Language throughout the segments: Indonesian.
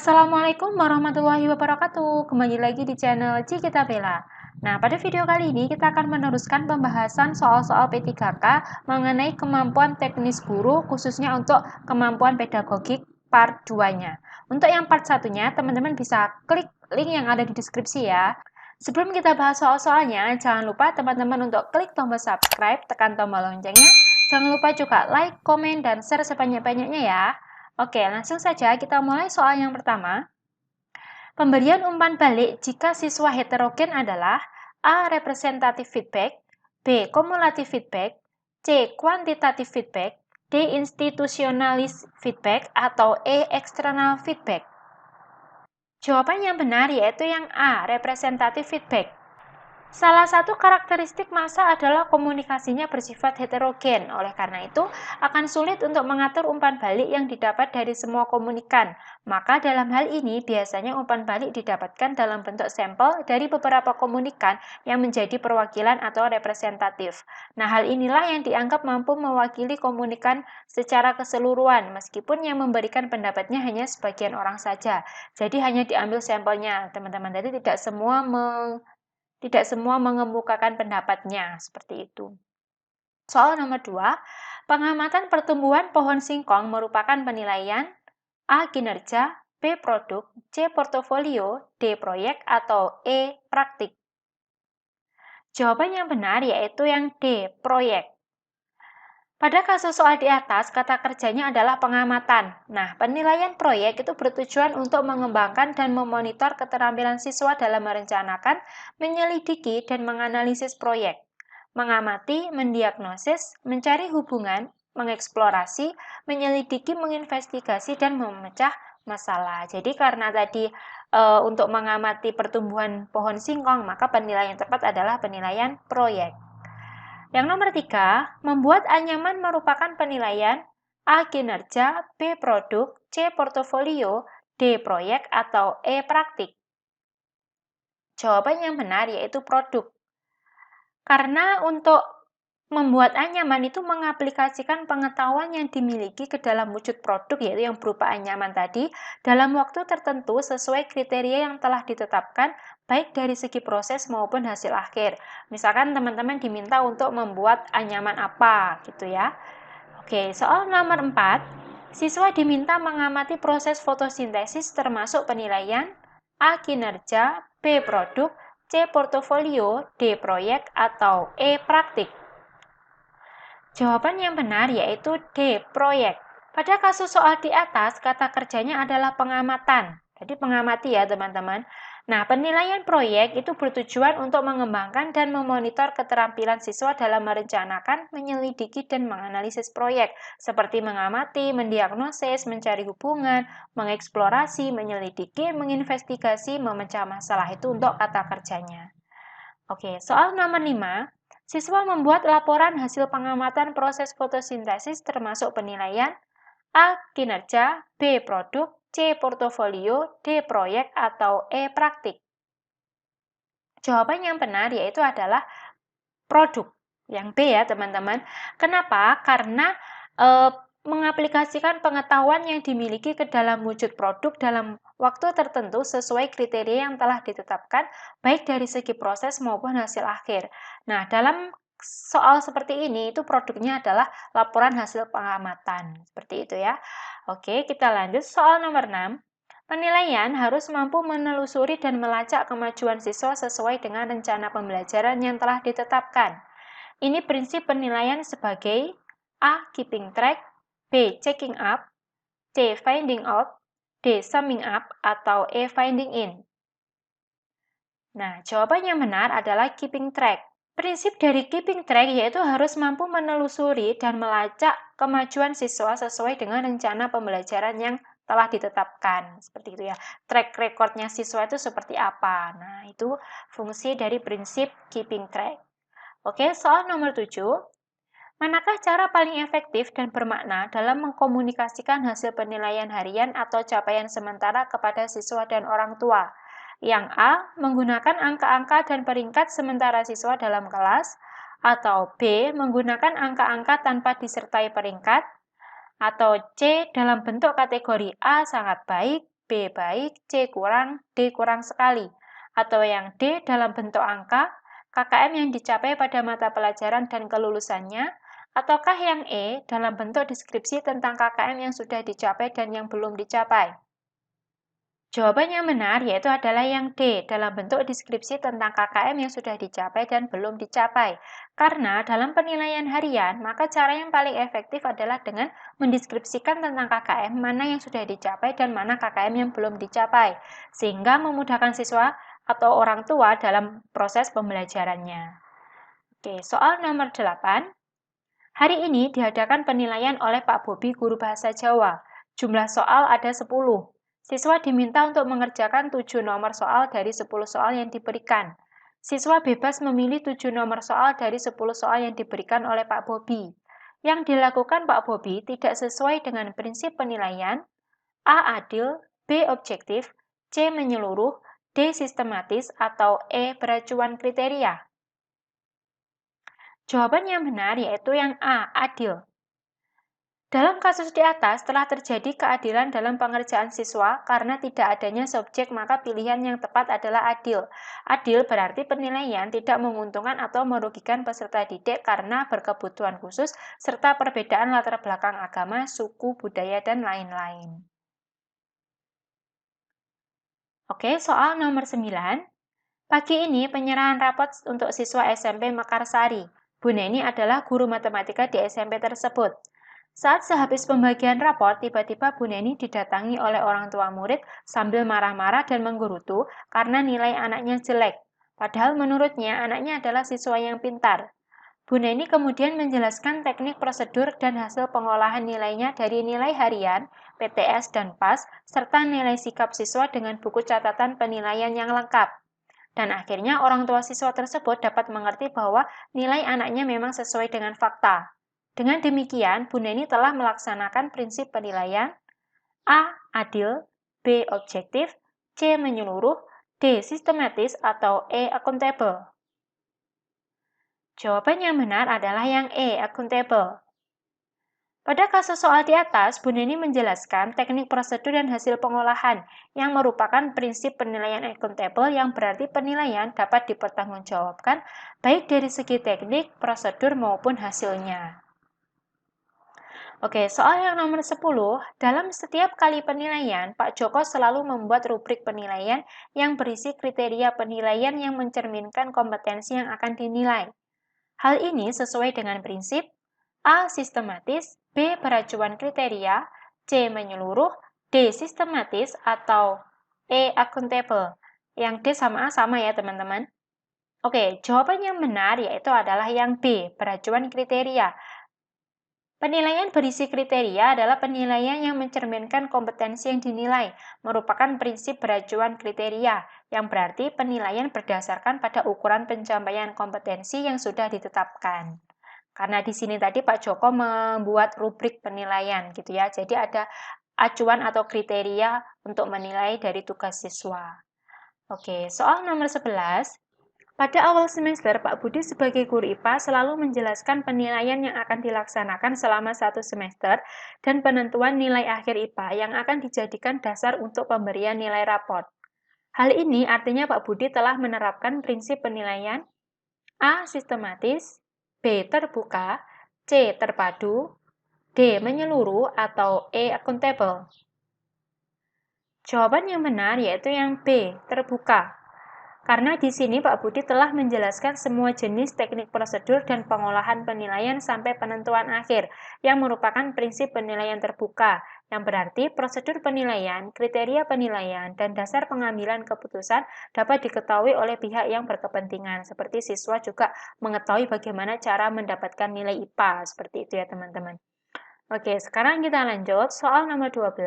Assalamualaikum warahmatullahi wabarakatuh. Kembali lagi di channel Cikita Bella. Nah, pada video kali ini kita akan meneruskan pembahasan soal-soal P3K mengenai kemampuan teknis guru khususnya untuk kemampuan pedagogik part 2-nya. Untuk yang part 1-nya, teman-teman bisa klik link yang ada di deskripsi ya. Sebelum kita bahas soal-soalnya, jangan lupa teman-teman untuk klik tombol subscribe, tekan tombol loncengnya. Jangan lupa juga like, komen, dan share sebanyak-banyaknya ya. Oke, langsung saja kita mulai soal yang pertama. Pemberian umpan balik jika siswa heterogen adalah A. Representative feedback, B. Cumulative feedback, C. Quantitative feedback, D. Institutionalist feedback, atau E. External feedback. Jawaban yang benar yaitu yang A. Representative feedback. Salah satu karakteristik massa adalah komunikasinya bersifat heterogen. Oleh karena itu, akan sulit untuk mengatur umpan balik yang didapat dari semua komunikan. Maka dalam hal ini, biasanya umpan balik didapatkan dalam bentuk sampel dari beberapa komunikan yang menjadi perwakilan atau representatif. Nah, hal inilah yang dianggap mampu mewakili komunikan secara keseluruhan, meskipun yang memberikan pendapatnya hanya sebagian orang saja. Jadi hanya diambil sampelnya, teman-teman. Jadi tidak semua mengemukakan pendapatnya, seperti itu. Soal nomor 2, pengamatan pertumbuhan pohon singkong merupakan penilaian A. Kinerja, B. Produk, C. Portofolio, D. Proyek, atau E. Praktik. Jawaban yang benar yaitu yang D. Proyek. Pada kasus soal di atas, kata kerjanya adalah pengamatan. Nah, penilaian proyek itu bertujuan untuk mengembangkan dan memonitor keterampilan siswa dalam merencanakan, menyelidiki, dan menganalisis proyek. Mengamati, mendiagnosis, mencari hubungan, mengeksplorasi, menyelidiki, menginvestigasi, dan memecah masalah. Jadi karena tadi untuk mengamati pertumbuhan pohon singkong, maka penilaian yang tepat adalah penilaian proyek. Yang nomor 3, membuat anyaman merupakan penilaian A. Kinerja, B. Produk, C. Portofolio, D. Proyek, atau E. Praktik. Jawaban yang benar yaitu produk. Karena untuk membuat anyaman itu mengaplikasikan pengetahuan yang dimiliki ke dalam wujud produk, yaitu yang berupa anyaman tadi, dalam waktu tertentu sesuai kriteria yang telah ditetapkan, baik dari segi proses maupun hasil akhir. Misalkan teman-teman diminta untuk membuat anyaman apa, gitu ya. Oke, soal nomor 4, siswa diminta mengamati proses fotosintesis termasuk penilaian A. Kinerja, B. Produk, C. Portofolio, D. Proyek, atau E. Praktik. Jawaban yang benar yaitu D. Proyek. Pada kasus soal di atas, kata kerjanya adalah pengamatan. Jadi pengamati ya teman-teman. Nah, penilaian proyek itu bertujuan untuk mengembangkan dan memonitor keterampilan siswa dalam merencanakan, menyelidiki, dan menganalisis proyek, seperti mengamati, mendiagnosis, mencari hubungan, mengeksplorasi, menyelidiki, menginvestigasi, memecah masalah. Itu untuk kata kerjanya. Oke, soal nomor 5. Siswa membuat laporan hasil pengamatan proses fotosintesis termasuk penilaian A. Kinerja, B. Produk, C. Portofolio, D. Proyek, atau E. Praktik. Jawaban yang benar yaitu adalah produk. Yang B ya teman-teman. Kenapa? Karena mengaplikasikan pengetahuan yang dimiliki ke dalam wujud produk dalam waktu tertentu sesuai kriteria yang telah ditetapkan, baik dari segi proses maupun hasil akhir. Nah, dalam soal seperti ini, itu produknya adalah laporan hasil pengamatan. Seperti itu ya. Oke, kita lanjut. Soal nomor 6. Penilaian harus mampu menelusuri dan melacak kemajuan siswa sesuai dengan rencana pembelajaran yang telah ditetapkan. Ini prinsip penilaian sebagai A. Keeping track, B. Checking up, C. Finding out, D. Summing up, atau E. Finding in. Nah, jawaban yang benar adalah keeping track. Prinsip dari keeping track yaitu harus mampu menelusuri dan melacak kemajuan siswa sesuai dengan rencana pembelajaran yang telah ditetapkan. Seperti itu ya. Track recordnya siswa itu seperti apa. Nah, itu fungsi dari prinsip keeping track. Oke, soal nomor 7. Manakah cara paling efektif dan bermakna dalam mengkomunikasikan hasil penilaian harian atau capaian sementara kepada siswa dan orang tua? Yang A. Menggunakan angka-angka dan peringkat sementara siswa dalam kelas, atau B. Menggunakan angka-angka tanpa disertai peringkat, atau C. Dalam bentuk kategori A sangat baik, B baik, C kurang, D kurang sekali. Atau yang D dalam bentuk angka, KKM yang dicapai pada mata pelajaran dan kelulusannya, ataukah yang E dalam bentuk deskripsi tentang KKM yang sudah dicapai dan yang belum dicapai? Jawaban yang benar yaitu adalah yang D, dalam bentuk deskripsi tentang KKM yang sudah dicapai dan belum dicapai. Karena dalam penilaian harian, maka cara yang paling efektif adalah dengan mendeskripsikan tentang KKM mana yang sudah dicapai dan mana KKM yang belum dicapai, sehingga memudahkan siswa atau orang tua dalam proses pembelajarannya. Oke, soal nomor 8. Hari ini diadakan penilaian oleh Pak Bobi, guru bahasa Jawa. Jumlah soal ada 10. Siswa diminta untuk mengerjakan 7 nomor soal dari 10 soal yang diberikan. Siswa bebas memilih 7 nomor soal dari 10 soal yang diberikan oleh Pak Bobi. Yang dilakukan Pak Bobi tidak sesuai dengan prinsip penilaian: A. Adil, B. Objektif, C. Menyeluruh, D. Sistematis, atau E. Beracuan kriteria. Jawaban yang benar yaitu yang A. Adil. Dalam kasus di atas, telah terjadi keadilan dalam pengerjaan siswa karena tidak adanya subjek, maka pilihan yang tepat adalah adil. Adil berarti penilaian tidak menguntungkan atau merugikan peserta didik karena berkebutuhan khusus, serta perbedaan latar belakang agama, suku, budaya, dan lain-lain. Oke, soal nomor 9. Pagi ini penyerahan rapot untuk siswa SMP Mekarsari. Bu Neni adalah guru matematika di SMP tersebut. Saat sehabis pembagian raport, tiba-tiba Bu Neni didatangi oleh orang tua murid sambil marah-marah dan menggerutu karena nilai anaknya jelek. Padahal menurutnya anaknya adalah siswa yang pintar. Bu Neni kemudian menjelaskan teknik prosedur dan hasil pengolahan nilainya dari nilai harian, PTS, dan PAS, serta nilai sikap siswa dengan buku catatan penilaian yang lengkap. Dan akhirnya orang tua siswa tersebut dapat mengerti bahwa nilai anaknya memang sesuai dengan fakta. Dengan demikian, Bu Neni telah melaksanakan prinsip penilaian: A. Adil, B. Objektif, C. Menyeluruh, D. Sistematis, atau E. Akuntabel. Jawaban yang benar adalah yang E. Akuntabel. Pada kasus soal di atas, Bu Neni menjelaskan teknik prosedur dan hasil pengolahan yang merupakan prinsip penilaian akuntabel, yang berarti penilaian dapat dipertanggungjawabkan baik dari segi teknik, prosedur, maupun hasilnya. Oke, soal yang nomor 10, dalam setiap kali penilaian, Pak Joko selalu membuat rubrik penilaian yang berisi kriteria penilaian yang mencerminkan kompetensi yang akan dinilai. Hal ini sesuai dengan prinsip A. Sistematis, B. Beracuan kriteria, C. Menyeluruh, D. Sistematis, atau E. Akuntabel. Yang D sama A sama ya teman-teman. Oke, jawaban yang benar yaitu adalah yang B. Beracuan kriteria. Penilaian berisi kriteria adalah penilaian yang mencerminkan kompetensi yang dinilai, merupakan prinsip beracuan kriteria, yang berarti penilaian berdasarkan pada ukuran pencapaian kompetensi yang sudah ditetapkan. Karena di sini tadi Pak Joko membuat rubrik penilaian gitu ya, jadi ada acuan atau kriteria untuk menilai dari tugas siswa. Oke, soal nomor 11. Pada awal semester, Pak Budi sebagai guru IPA selalu menjelaskan penilaian yang akan dilaksanakan selama 1 semester dan penentuan nilai akhir IPA yang akan dijadikan dasar untuk pemberian nilai raport. Hal ini artinya Pak Budi telah menerapkan prinsip penilaian A. Sistematis, B. Terbuka, C. Terpadu, D. Menyeluruh, atau E. Akuntabel. Jawaban yang benar yaitu yang B. Terbuka. Karena di sini Pak Budi telah menjelaskan semua jenis teknik prosedur dan pengolahan penilaian sampai penentuan akhir, yang merupakan prinsip penilaian terbuka, yang berarti prosedur penilaian, kriteria penilaian, dan dasar pengambilan keputusan dapat diketahui oleh pihak yang berkepentingan, seperti siswa juga mengetahui bagaimana cara mendapatkan nilai IPA, seperti itu ya teman-teman. Oke, sekarang kita lanjut, soal nomor 12.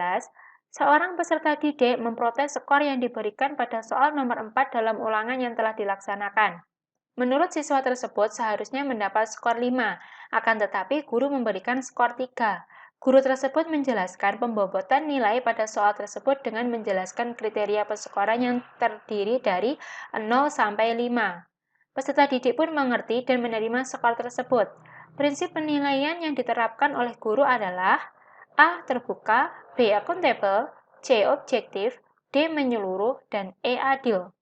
Seorang peserta didik memprotes skor yang diberikan pada soal nomor 4 dalam ulangan yang telah dilaksanakan. Menurut siswa tersebut seharusnya mendapat skor 5, akan tetapi guru memberikan skor 3. Guru tersebut menjelaskan pembobotan nilai pada soal tersebut dengan menjelaskan kriteria perskoran yang terdiri dari 0 sampai 5. Peserta didik pun mengerti dan menerima skor tersebut. Prinsip penilaian yang diterapkan oleh guru adalah A. Terbuka, B. Akuntabel, C. Objektif, D. Menyeluruh, dan E. Adil.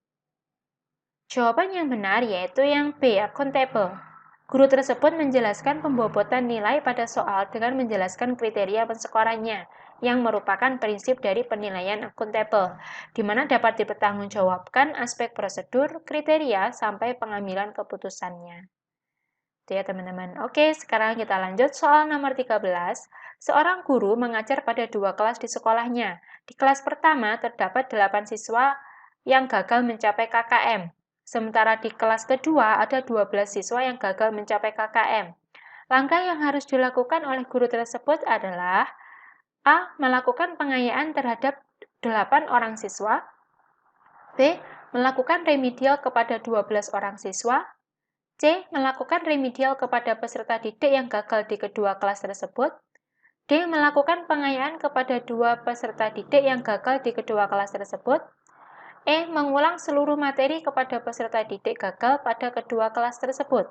Jawaban yang benar yaitu yang B. Akuntabel. Guru tersebut menjelaskan pembobotan nilai pada soal dengan menjelaskan kriteria penskorannya, yang merupakan prinsip dari penilaian akuntabel, di mana dapat dipertanggungjawabkan aspek prosedur, kriteria, sampai pengambilan keputusannya. Itu ya teman-teman. Oke, sekarang kita lanjut soal nomor 13. Seorang guru mengajar pada 2 kelas di sekolahnya. Di kelas pertama terdapat 8 siswa yang gagal mencapai KKM. Sementara di kelas kedua ada 12 siswa yang gagal mencapai KKM. Langkah yang harus dilakukan oleh guru tersebut adalah A. Melakukan pengayaan terhadap 8 orang siswa. B. Melakukan remedial kepada 12 orang siswa. C. Melakukan remedial kepada peserta didik yang gagal di kedua kelas tersebut. D. Melakukan pengayaan kepada 2 peserta didik yang gagal di kedua kelas tersebut. E. Mengulang seluruh materi kepada peserta didik gagal pada kedua kelas tersebut.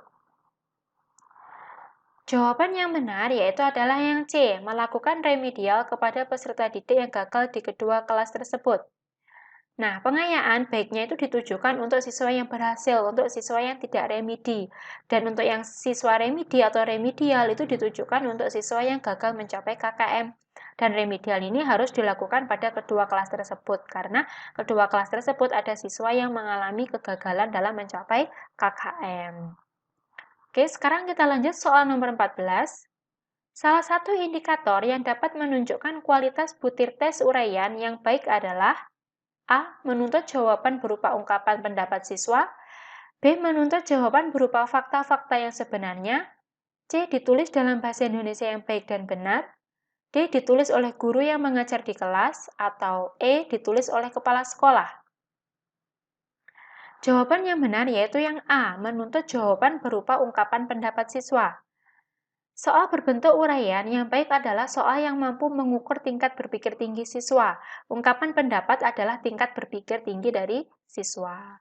Jawaban yang benar yaitu adalah yang C. Melakukan remedial kepada peserta didik yang gagal di kedua kelas tersebut. Nah, pengayaan baiknya itu ditujukan untuk siswa yang berhasil, untuk siswa yang tidak remedi. Dan untuk yang siswa remedi atau remedial itu ditujukan untuk siswa yang gagal mencapai KKM. Dan remedial ini harus dilakukan pada kedua kelas tersebut, karena kedua kelas tersebut ada siswa yang mengalami kegagalan dalam mencapai KKM. Oke, sekarang kita lanjut soal nomor 14. Salah satu indikator yang dapat menunjukkan kualitas butir tes uraian yang baik adalah A. Menuntut jawaban berupa ungkapan pendapat siswa. B. Menuntut jawaban berupa fakta-fakta yang sebenarnya. C. Ditulis dalam bahasa Indonesia yang baik dan benar. D. Ditulis oleh guru yang mengajar di kelas. Atau E. Ditulis oleh kepala sekolah. Jawaban yang benar yaitu yang A. Menuntut jawaban berupa ungkapan pendapat siswa. Soal berbentuk uraian yang baik adalah soal yang mampu mengukur tingkat berpikir tinggi siswa. Ungkapan pendapat adalah tingkat berpikir tinggi dari siswa.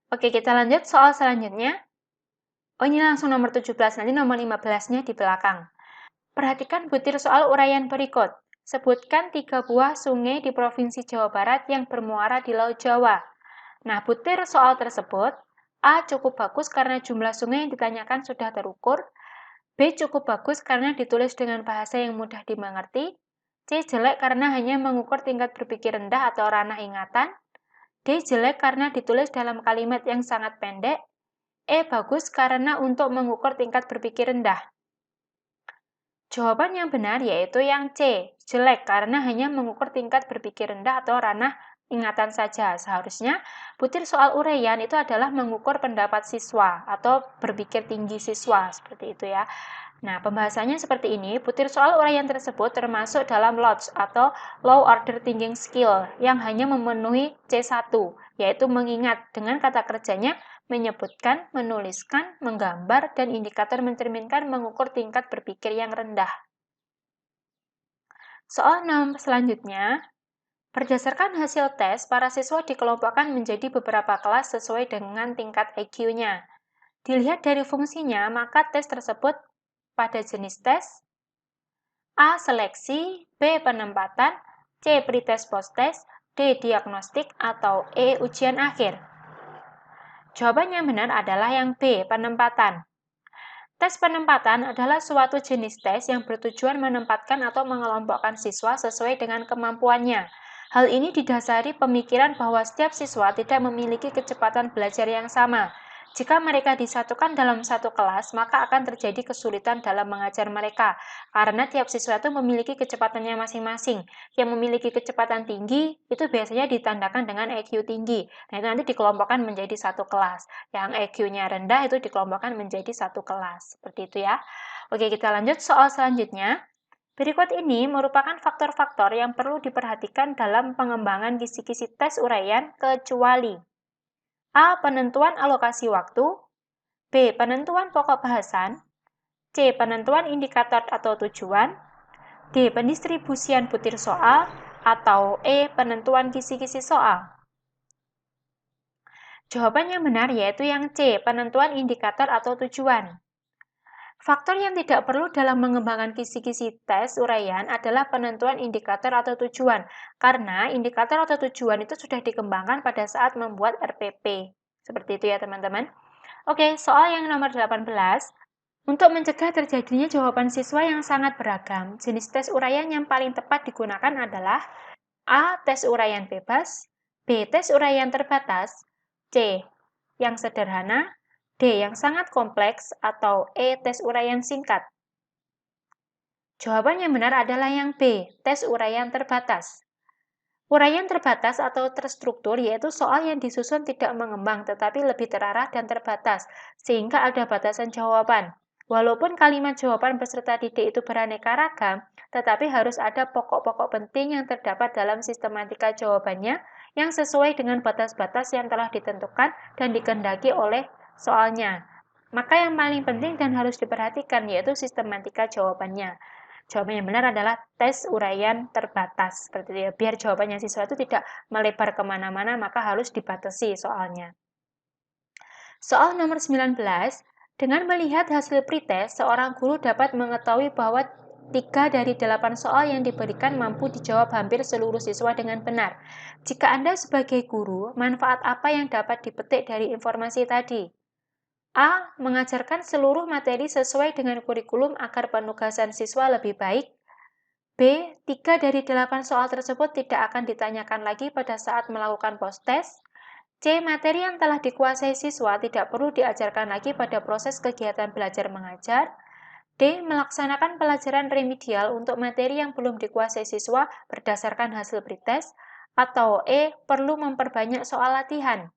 Oke, kita lanjut soal selanjutnya. Oh, ini langsung nomor 17, nanti nomor 15-nya di belakang. Perhatikan butir soal uraian berikut. Sebutkan 3 buah sungai di Provinsi Jawa Barat yang bermuara di Laut Jawa. Nah, butir soal tersebut, A. Cukup bagus karena jumlah sungai yang ditanyakan sudah terukur. B. Cukup bagus karena ditulis dengan bahasa yang mudah dimengerti. C. Jelek karena hanya mengukur tingkat berpikir rendah atau ranah ingatan. D. Jelek karena ditulis dalam kalimat yang sangat pendek. E. Bagus karena untuk mengukur tingkat berpikir rendah. Jawaban yang benar yaitu yang C. Jelek karena hanya mengukur tingkat berpikir rendah atau ranah ingatan saja. Seharusnya butir soal uraian itu adalah mengukur pendapat siswa atau berpikir tinggi siswa, seperti itu ya. Nah, pembahasannya seperti ini. Butir soal uraian tersebut termasuk dalam LOTS atau Low Order Thinking Skill yang hanya memenuhi C1, yaitu mengingat dengan kata kerjanya menyebutkan, menuliskan, menggambar, dan indikator mencerminkan mengukur tingkat berpikir yang rendah. Soal 6 selanjutnya. Berdasarkan hasil tes, para siswa dikelompokkan menjadi beberapa kelas sesuai dengan tingkat IQ-nya. Dilihat dari fungsinya, maka tes tersebut pada jenis tes A. Seleksi, B. Penempatan, C. Pretest post-test, D. Diagnostik, atau E. Ujian akhir. Jawaban yang benar adalah yang B. Penempatan. Tes penempatan adalah suatu jenis tes yang bertujuan menempatkan atau mengelompokkan siswa sesuai dengan kemampuannya. Hal ini didasari pemikiran bahwa setiap siswa tidak memiliki kecepatan belajar yang sama. Jika mereka disatukan dalam satu kelas, maka akan terjadi kesulitan dalam mengajar mereka, karena tiap siswa itu memiliki kecepatannya masing-masing. Yang memiliki kecepatan tinggi, itu biasanya ditandakan dengan IQ tinggi. Nah, itu nanti dikelompokkan menjadi satu kelas. Yang IQ-nya rendah itu dikelompokkan menjadi satu kelas. Seperti itu ya. Oke, kita lanjut soal selanjutnya. Berikut ini merupakan faktor-faktor yang perlu diperhatikan dalam pengembangan kisi-kisi tes uraian kecuali A. Penentuan alokasi waktu, B. Penentuan pokok bahasan, C. Penentuan indikator atau tujuan, D. Pendistribusian butir soal, atau E. Penentuan kisi-kisi soal. Jawaban yang benar yaitu yang C. Penentuan indikator atau tujuan. Faktor yang tidak perlu dalam mengembangkan kisi-kisi tes uraian adalah penentuan indikator atau tujuan, karena indikator atau tujuan itu sudah dikembangkan pada saat membuat RPP. Seperti itu ya teman-teman. Oke, soal yang nomor 18. Untuk mencegah terjadinya jawaban siswa yang sangat beragam, jenis tes uraian yang paling tepat digunakan adalah A. Tes uraian bebas, B. Tes uraian terbatas, C. Yang sederhana, D. Yang sangat kompleks, atau E. Tes uraian singkat. Jawaban yang benar adalah yang B. Tes uraian terbatas. Uraian terbatas atau terstruktur yaitu soal yang disusun tidak mengembang tetapi lebih terarah dan terbatas, sehingga ada batasan jawaban. Walaupun kalimat jawaban beserta titik itu beraneka ragam, tetapi harus ada pokok-pokok penting yang terdapat dalam sistematika jawabannya yang sesuai dengan batas-batas yang telah ditentukan dan dikehendaki oleh soalnya. Maka yang paling penting dan harus diperhatikan yaitu sistematika jawabannya. Jawaban yang benar adalah tes uraian terbatas. Seperti itu ya. Biar jawabannya siswa itu tidak melebar kemana-mana, maka harus dibatasi soalnya. Soal nomor 19. Dengan melihat hasil pretest, seorang guru dapat mengetahui bahwa 3 dari 8 soal yang diberikan mampu dijawab hampir seluruh siswa dengan benar. Jika Anda sebagai guru, manfaat apa yang dapat dipetik dari informasi tadi? A. Mengajarkan seluruh materi sesuai dengan kurikulum agar penugasan siswa lebih baik. B. 3 dari 8 soal tersebut tidak akan ditanyakan lagi pada saat melakukan post-test. C. Materi yang telah dikuasai siswa tidak perlu diajarkan lagi pada proses kegiatan belajar mengajar. D. Melaksanakan pelajaran remedial untuk materi yang belum dikuasai siswa berdasarkan hasil pretest. Atau E. Perlu memperbanyak soal latihan.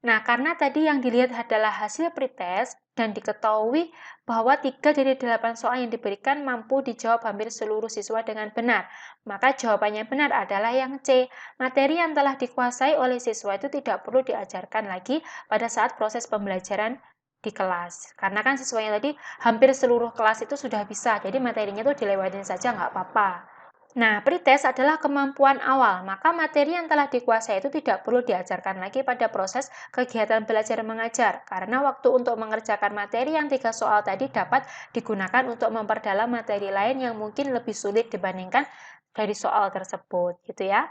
Nah, karena tadi yang dilihat adalah hasil pretest dan diketahui bahwa 3 dari 8 soal yang diberikan mampu dijawab hampir seluruh siswa dengan benar. Maka jawabannya benar adalah yang C. Materi yang telah dikuasai oleh siswa itu tidak perlu diajarkan lagi pada saat proses pembelajaran di kelas. Karena kan siswanya tadi hampir seluruh kelas itu sudah bisa, jadi materinya itu dilewatin saja nggak apa-apa. Nah, pretest adalah kemampuan awal, maka materi yang telah dikuasai itu tidak perlu diajarkan lagi pada proses kegiatan belajar mengajar, karena waktu untuk mengerjakan materi yang 3 soal tadi dapat digunakan untuk memperdalam materi lain yang mungkin lebih sulit dibandingkan dari soal tersebut, gitu ya.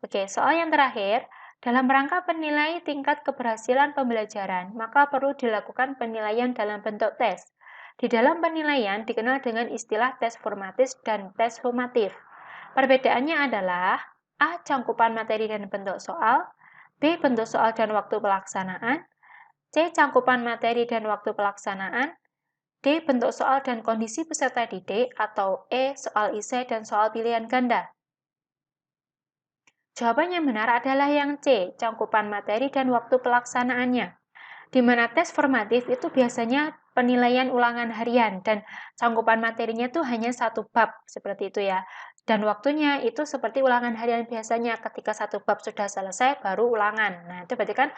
Oke, soal yang terakhir, dalam rangka penilai tingkat keberhasilan pembelajaran, maka perlu dilakukan penilaian dalam bentuk tes. Di dalam penilaian dikenal dengan istilah tes formatif dan tes sumatif. Perbedaannya adalah A. Cangkupan materi dan bentuk soal, B. Bentuk soal dan waktu pelaksanaan, C. Cangkupan materi dan waktu pelaksanaan, D. Bentuk soal dan kondisi peserta didik, atau E. Soal esai dan soal pilihan ganda. Jawaban yang benar adalah yang C. Cangkupan materi dan waktu pelaksanaannya. Di mana tes formatif itu biasanya penilaian ulangan harian dan cangkupan materinya itu hanya satu bab, seperti itu ya. Dan waktunya itu seperti ulangan harian biasanya, ketika satu bab sudah selesai baru ulangan. Nah, itu berarti kan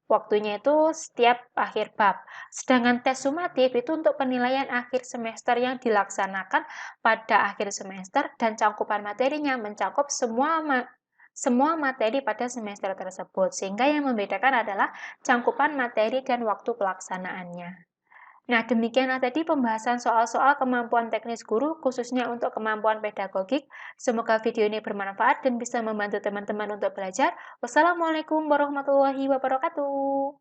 waktunya itu setiap akhir bab. Sedangkan tes sumatif itu untuk penilaian akhir semester yang dilaksanakan pada akhir semester dan cangkupan materinya mencakup semua materi pada semester tersebut, sehingga yang membedakan adalah cangkupan materi dan waktu pelaksanaannya. Nah, demikianlah tadi pembahasan soal-soal kemampuan teknis guru, khususnya untuk kemampuan pedagogik. Semoga video ini bermanfaat dan bisa membantu teman-teman untuk belajar. Wassalamualaikum warahmatullahi wabarakatuh.